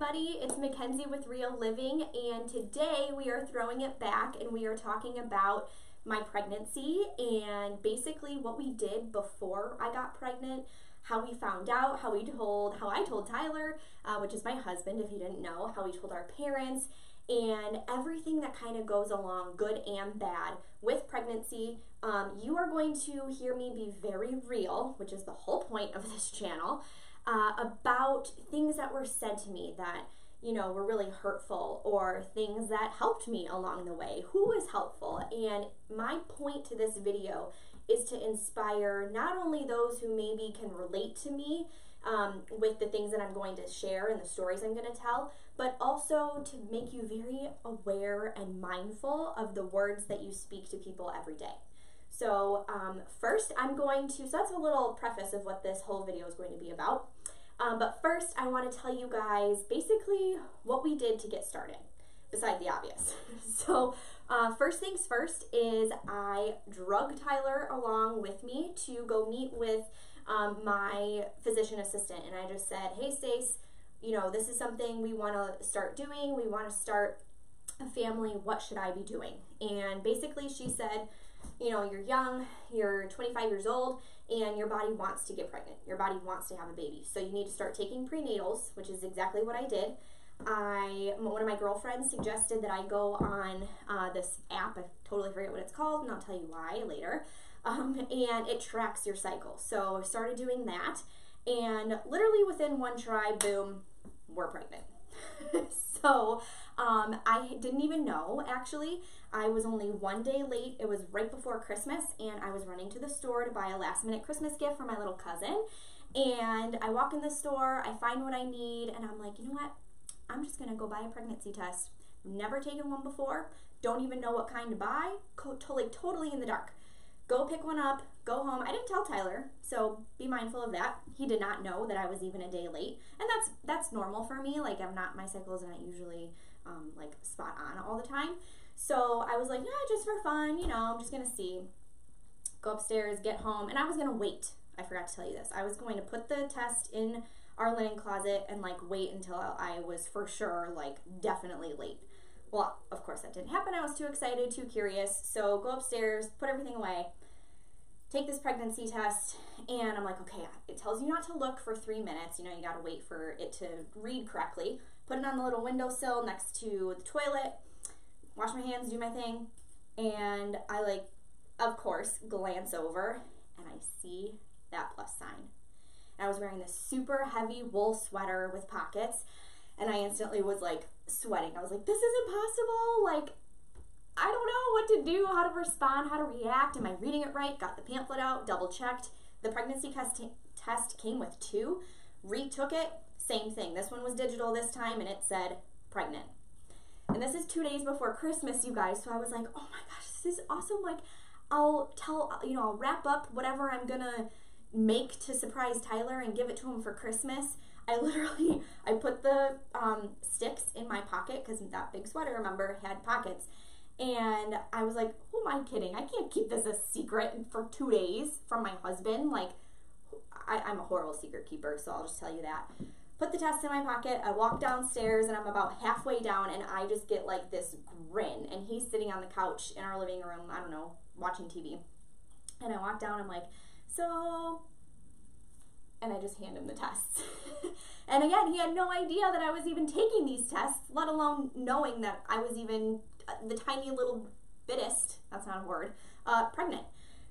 everybody, it's Mackenzie with Real Living, and today we are throwing it back and we are talking about my pregnancy and basically what we did before I got pregnant, how we found out, how I told Tyler, which is my husband if you didn't know, how we told our parents, and everything that kind of goes along, good and bad, with pregnancy. You are going to hear me be very real, which is the whole point of this channel, about things that were said to me that, you know, were really hurtful, or things that helped me along the way. Who was helpful? And my point to this video is to inspire not only those who maybe can relate to me with the things that I'm going to share and the stories I'm going to tell, but also to make you very aware and mindful of the words that you speak to people every day. So first so that's a little preface of what this whole video is going to be about. But first I want to tell you guys basically what we did to get started, besides the obvious. So first things first is I drug Tyler along with me to go meet with my physician assistant, and I just said, hey Stace, you know, this is something we want to start doing. We want to start a family. What should I be doing? And basically she said, you know, you're young, you're 25 years old, and your body wants to get pregnant. Your body wants to have a baby. So you need to start taking prenatals, which is exactly what I did. One of my girlfriends suggested that I go on this app. I totally forget what it's called, and I'll tell you why later. And it tracks your cycle. So I started doing that, and literally within one try, boom, we're pregnant. So I didn't even know, actually. I was only one day late. It was right before Christmas, and I was running to the store to buy a last-minute Christmas gift for my little cousin. And I walk in the store, I find what I need, and I'm like, you know what? I'm just going to go buy a pregnancy test. Never taken one before. Don't even know what kind to buy. Totally in the dark. Go pick one up, go home. I didn't tell Tyler, so be mindful of that. He did not know that I was even a day late, and that's normal for me. Like, my cycles aren't usually like spot on all the time. So I was like, yeah, just for fun, you know, I'm just gonna see. Go upstairs, get home, and I was gonna wait. I forgot to tell you this. I was going to put the test in our linen closet and like wait until I was for sure, like, definitely late. Well, of course that didn't happen. I was too excited, too curious. So go upstairs, put everything away, take this pregnancy test, and I'm like, okay, it tells you not to look for 3 minutes. You know, you gotta wait for it to read correctly. Put it on the little windowsill next to the toilet, wash my hands, do my thing, and I, like, of course, glance over, and I see that plus sign. And I was wearing this super heavy wool sweater with pockets, and I instantly was, like, sweating. I was like, this is impossible. Like, I don't know what to do, how to respond, how to react. Am I reading it right? Got the pamphlet out, double-checked. The pregnancy test came with 2. Retook it, same thing. This one was digital this time, and it said pregnant. And this is 2 days before Christmas, you guys, so I was like, oh my gosh, this is awesome. Like, I'll wrap up whatever I'm gonna make to surprise Tyler and give it to him for Christmas. I put the sticks in my pocket, because that big sweater, remember, had pockets. And I was like, who am I kidding? I can't keep this a secret for 2 days from my husband. Like, I'm a horrible secret keeper, so I'll just tell you that. Put the test in my pocket. I walk downstairs, and I'm about halfway down, and I just get like this grin. And he's sitting on the couch in our living room, I don't know, watching TV. And I walk down, I'm like, so... And I just hand him the tests. And again, he had no idea that I was even taking these tests, let alone knowing that I was even the tiny little bitest, that's not a word, pregnant.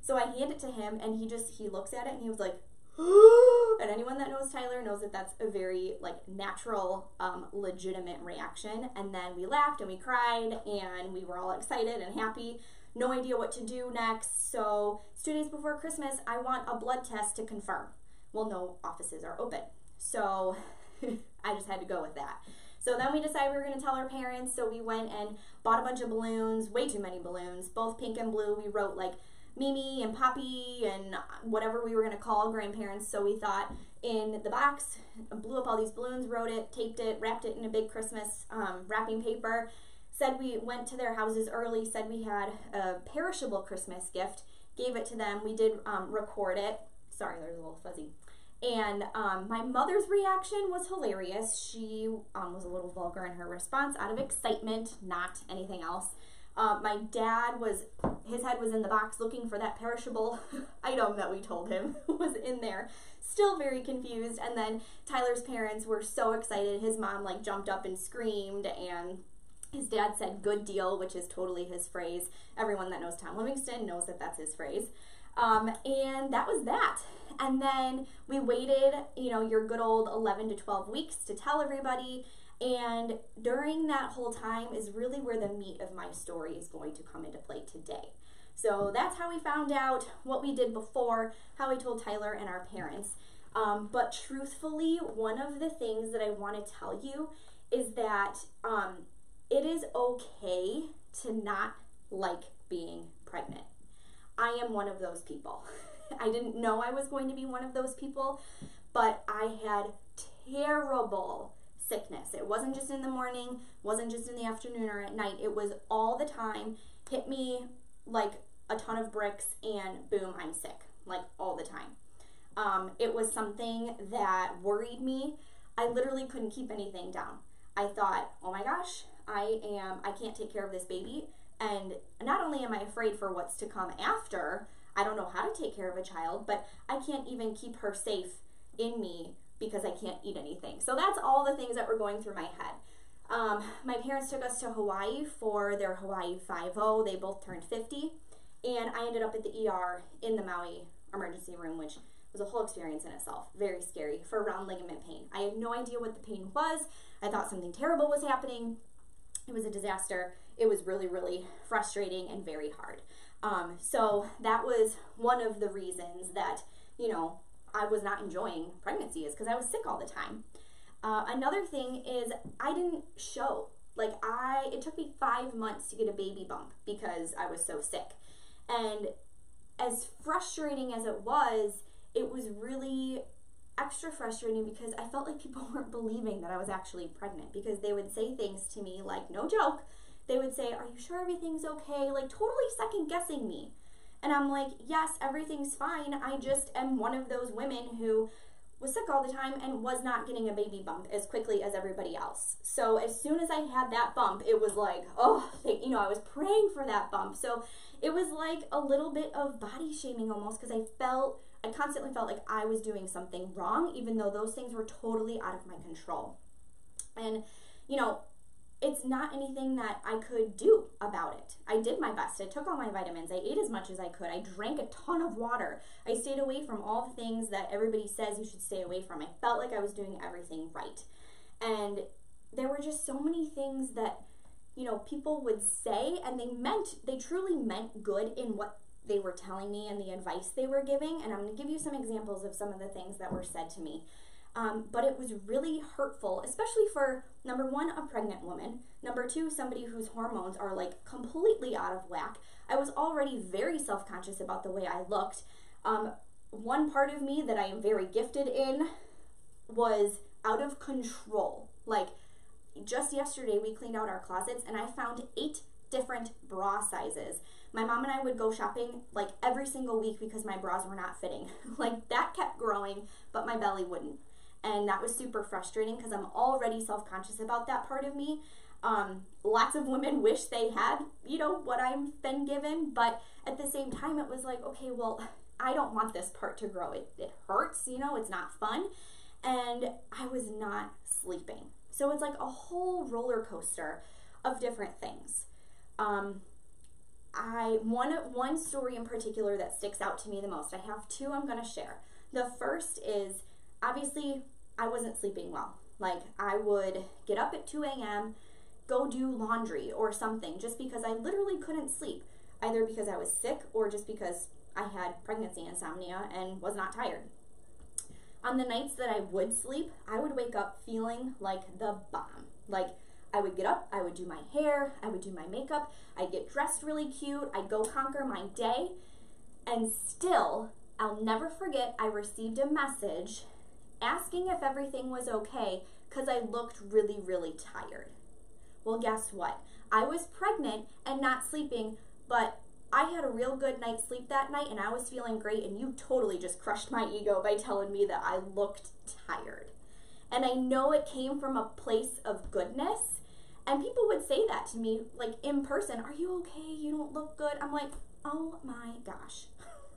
So I hand it to him, and he looks at it, and he was like, and anyone that knows Tyler knows that that's a very, like, natural, legitimate reaction. And then we laughed and we cried, and we were all excited and happy. No idea what to do next. So it's 2 days before Christmas. I want a blood test to confirm. Well, no offices are open. So I just had to go with that. So then we decided we were going to tell our parents. So we went and bought a bunch of balloons, way too many balloons, both pink and blue. We wrote, like, Mimi and Poppy and whatever we were going to call grandparents. So we thought in the box, blew up all these balloons, wrote it, taped it, wrapped it in a big Christmas wrapping paper. Said we went to their houses early, said we had a perishable Christmas gift, gave it to them. We did record it. Sorry, there's a little fuzzy. And my mother's reaction was hilarious. She was a little vulgar in her response out of excitement, not anything else. My dad his head was in the box looking for that perishable item that we told him was in there. Still very confused. And then Tyler's parents were so excited. His mom like jumped up and screamed, and his dad said "good deal," which is totally his phrase. Everyone that knows Tom Livingston knows that that's his phrase. And that was that. And then we waited, your good old 11 to 12 weeks to tell everybody. And during that whole time is really where the meat of my story is going to come into play today. So that's how we found out, what we did before, how I told Tyler and our parents. But truthfully, one of the things that I want to tell you is that it is okay to not like being pregnant. I am one of those people. I didn't know I was going to be one of those people, but I had terrible sickness. It wasn't just in the morning, wasn't just in the afternoon or at night. It was all the time. Hit me like a ton of bricks and boom, I'm sick, like all the time. It was something that worried me. I literally couldn't keep anything down. I thought, oh my gosh, I can't take care of this baby. And not only am I afraid for what's to come after, I don't know how to take care of a child, but I can't even keep her safe in me because I can't eat anything. So that's all the things that were going through my head. My parents took us to Hawaii for their Hawaii 5-0. They both turned 50. And I ended up at the ER in the Maui emergency room, which was a whole experience in itself. Very scary for round ligament pain. I had no idea what the pain was. I thought something terrible was happening. It was a disaster. It was really, really frustrating and very hard. So that was one of the reasons that, I was not enjoying pregnancy, is because I was sick all the time. Another thing is I didn't show. It took me 5 months to get a baby bump because I was so sick. And as frustrating as it was really extra frustrating because I felt like people weren't believing that I was actually pregnant, because they would say things to me like, no joke, they would say, are you sure everything's okay? Like totally second guessing me. And I'm like, yes, everything's fine. I just am one of those women who was sick all the time and was not getting a baby bump as quickly as everybody else. So as soon as I had that bump, it was like, oh, I was praying for that bump. So it was like a little bit of body shaming almost, because I constantly felt like I was doing something wrong, even though those things were totally out of my control. And, it's not anything that I could do about it. I did my best. I took all my vitamins. I ate as much as I could. I drank a ton of water. I stayed away from all the things that everybody says you should stay away from. I felt like I was doing everything right. And there were just so many things that, people would say, and they truly meant good in what they were telling me and the advice they were giving. And I'm going to give you some examples of some of the things that were said to me. But it was really hurtful, especially for, number one, a pregnant woman. Number two, somebody whose hormones are like completely out of whack. I was already very self-conscious about the way I looked. One part of me that I am very gifted in was out of control. Like just yesterday, we cleaned out our closets and I found 8 different bra sizes. My mom and I would go shopping like every single week because my bras were not fitting. Like that kept growing, but my belly wouldn't. And that was super frustrating because I'm already self-conscious about that part of me. Lots of women wish they had, what I've been given. But at the same time, it was like, okay, well, I don't want this part to grow. It hurts, it's not fun. And I was not sleeping. So it's like a whole roller coaster of different things. One story in particular that sticks out to me the most, I have 2 I'm going to share. The first is, obviously, I wasn't sleeping well. Like, I would get up at 2 a.m., go do laundry or something, just because I literally couldn't sleep, either because I was sick or just because I had pregnancy insomnia and was not tired. On the nights that I would sleep, I would wake up feeling like the bomb. Like, I would get up, I would do my hair, I would do my makeup, I'd get dressed really cute, I'd go conquer my day, and still, I'll never forget, I received a message asking if everything was okay because I looked really, really tired. Well, guess what? I was pregnant and not sleeping, but I had a real good night's sleep that night and I was feeling great, and you totally just crushed my ego by telling me that I looked tired. And I know it came from a place of goodness, and people would say that to me, like in person, are you okay? You don't look good. I'm like, oh my gosh,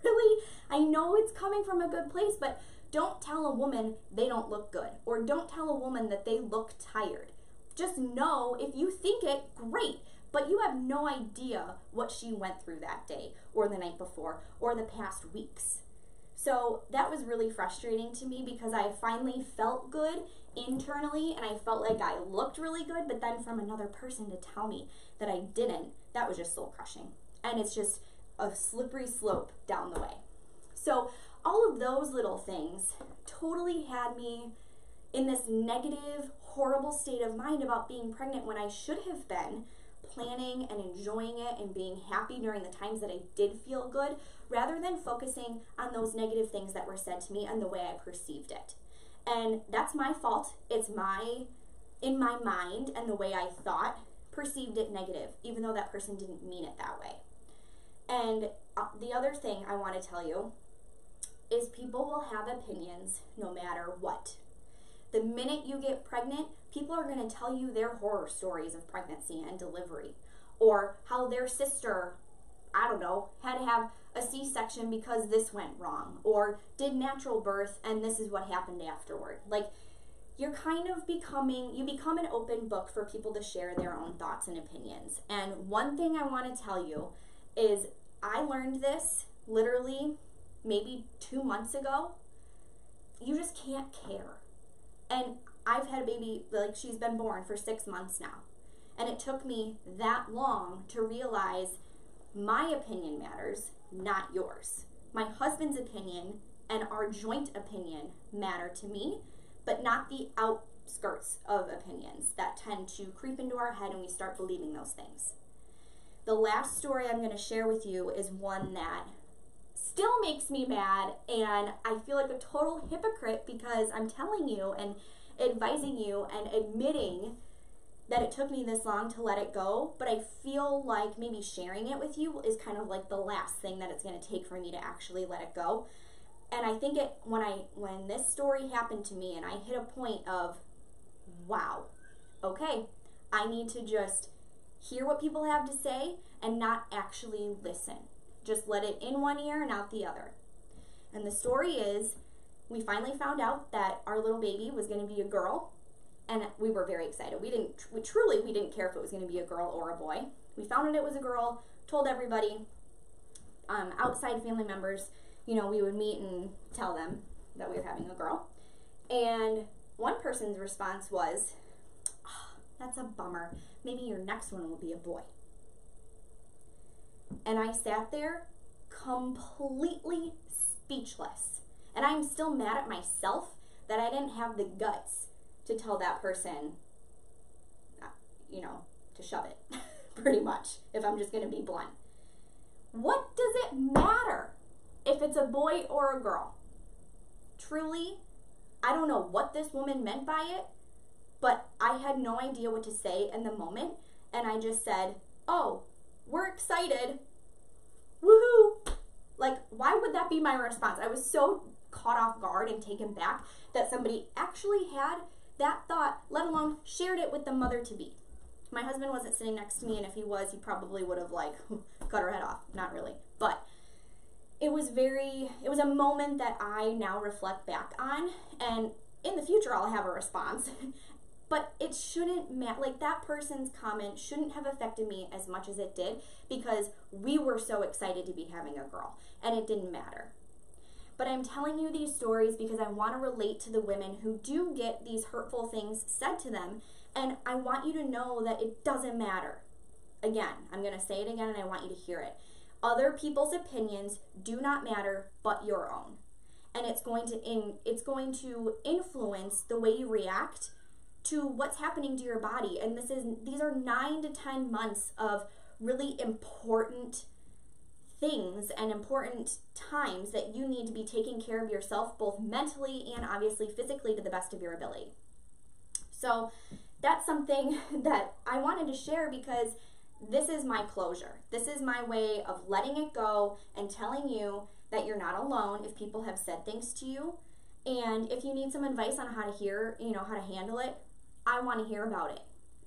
really? I know it's coming from a good place, but don't tell a woman they don't look good, or don't tell a woman that they look tired. Just know if you think it, great, but you have no idea what she went through that day, or the night before, or the past weeks. So that was really frustrating to me, because I finally felt good internally and I felt like I looked really good, but then from another person to tell me that I didn't, that was just soul crushing. And it's just a slippery slope down the way. So all of those little things totally had me in this negative, horrible state of mind about being pregnant, when I should have been planning and enjoying it and being happy during the times that I did feel good, rather than focusing on those negative things that were said to me and the way I perceived it. And that's my fault. It's in my mind, and the way I thought, perceived it negative, even though that person didn't mean it that way. And the other thing I want to tell you is people will have opinions no matter what. The minute you get pregnant, people are going to tell you their horror stories of pregnancy and delivery, or how their sister, I don't know, had to have a C-section because this went wrong, or did natural birth and this is what happened afterward. Like, you're kind of you become an open book for people to share their own thoughts and opinions. And one thing I want to tell you is I learned this literally maybe 2 months ago. You just can't care. And I've had a baby, like she's been born for 6 months now. And it took me that long to realize my opinion matters, not yours. My husband's opinion and our joint opinion matter to me, but not the outskirts of opinions that tend to creep into our head and we start believing those things. The last story I'm going to share with you is one that still makes me mad, and I feel like a total hypocrite because I'm telling you and advising you and admitting that it took me this long to let it go, but I feel like maybe sharing it with you is kind of like the last thing that it's going to take for me to actually let it go. And I think when this story happened to me and I hit a point of, wow, okay, I need to just hear what people have to say and not actually listen. Just let it in one ear and out the other. And the story is, we finally found out that our little baby was going to be a girl, and we were very excited. We didn't care if it was going to be a girl or a boy. We found out it was a girl, told everybody, outside family members, we would meet and tell them that we were having a girl. And one person's response was, oh, that's a bummer. Maybe your next one will be a boy. And I sat there completely speechless. And I'm still mad at myself that I didn't have the guts to tell that person, to shove it, pretty much, if I'm just going to be blunt. What does it matter if it's a boy or a girl? Truly, I don't know what this woman meant by it, but I had no idea what to say in the moment, and I just said, oh, we're excited, woohoo. Like, why would that be my response? I was so caught off guard and taken back that somebody actually had that thought, let alone shared it with the mother-to-be. My husband wasn't sitting next to me, and if he was, he probably would have, cut her head off. Not really. But it was a moment that I now reflect back on, and in the future I'll have a response. But it shouldn't matter. That person's comment shouldn't have affected me as much as it did, because we were so excited to be having a girl, and it didn't matter. But I'm telling you these stories because I want to relate to the women who do get these hurtful things said to them, and I want you to know that it doesn't matter. Again, I'm going to say it again, and I want you to hear it. Other people's opinions do not matter but your own. And it's going to influence the way you react to what's happening to your body. And these are 9 to 10 months of really important things and important times that you need to be taking care of yourself, both mentally and obviously physically, to the best of your ability. So that's something that I wanted to share, because this is my closure. This is my way of letting it go and telling you that you're not alone if people have said things to you. And if you need some advice on how to handle it, I want to hear about it,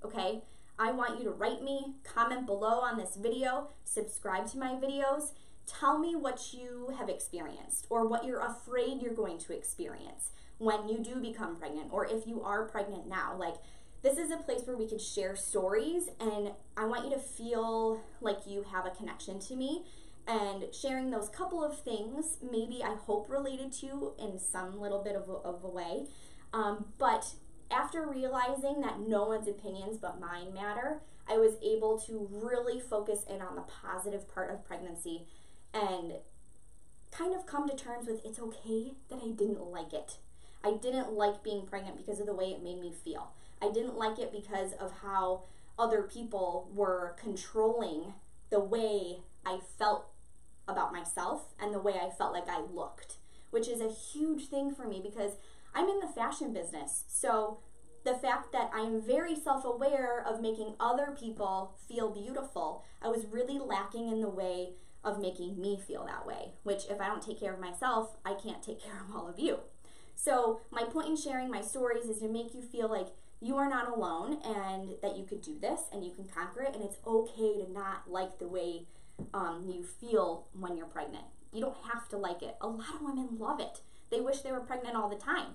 okay? I want you to write me, comment below on this video, subscribe to my videos, tell me what you have experienced or what you're afraid you're going to experience when you do become pregnant, or if you are pregnant now. Like, this is a place where we could share stories, and I want you to feel like you have a connection to me, and sharing those couple of things, maybe I hope related to you in some little bit of a way. But after realizing that no one's opinions but mine matter, I was able to really focus in on the positive part of pregnancy and kind of come to terms with it's okay that I didn't like it. I didn't like being pregnant because of the way it made me feel. I didn't like it because of how other people were controlling the way I felt about myself and the way I felt like I looked, which is a huge thing for me because I'm in the fashion business. So the fact that I'm very self-aware of making other people feel beautiful, I was really lacking in the way of making me feel that way, which if I don't take care of myself, I can't take care of all of you. So my point in sharing my stories is to make you feel like you are not alone and that you could do this and you can conquer it, and it's okay to not like the way you feel when you're pregnant. You don't have to like it. A lot of women love it. They wish they were pregnant all the time.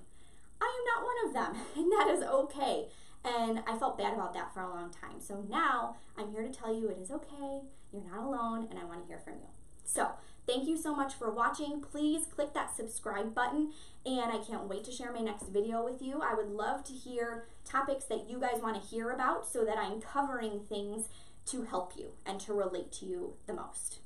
I am not one of them, and that is okay. And I felt bad about that for a long time. So now I'm here to tell you it is okay. You're not alone, and I want to hear from you. So thank you so much for watching. Please click that subscribe button, and I can't wait to share my next video with you. I would love to hear topics that you guys want to hear about so that I'm covering things to help you and to relate to you the most.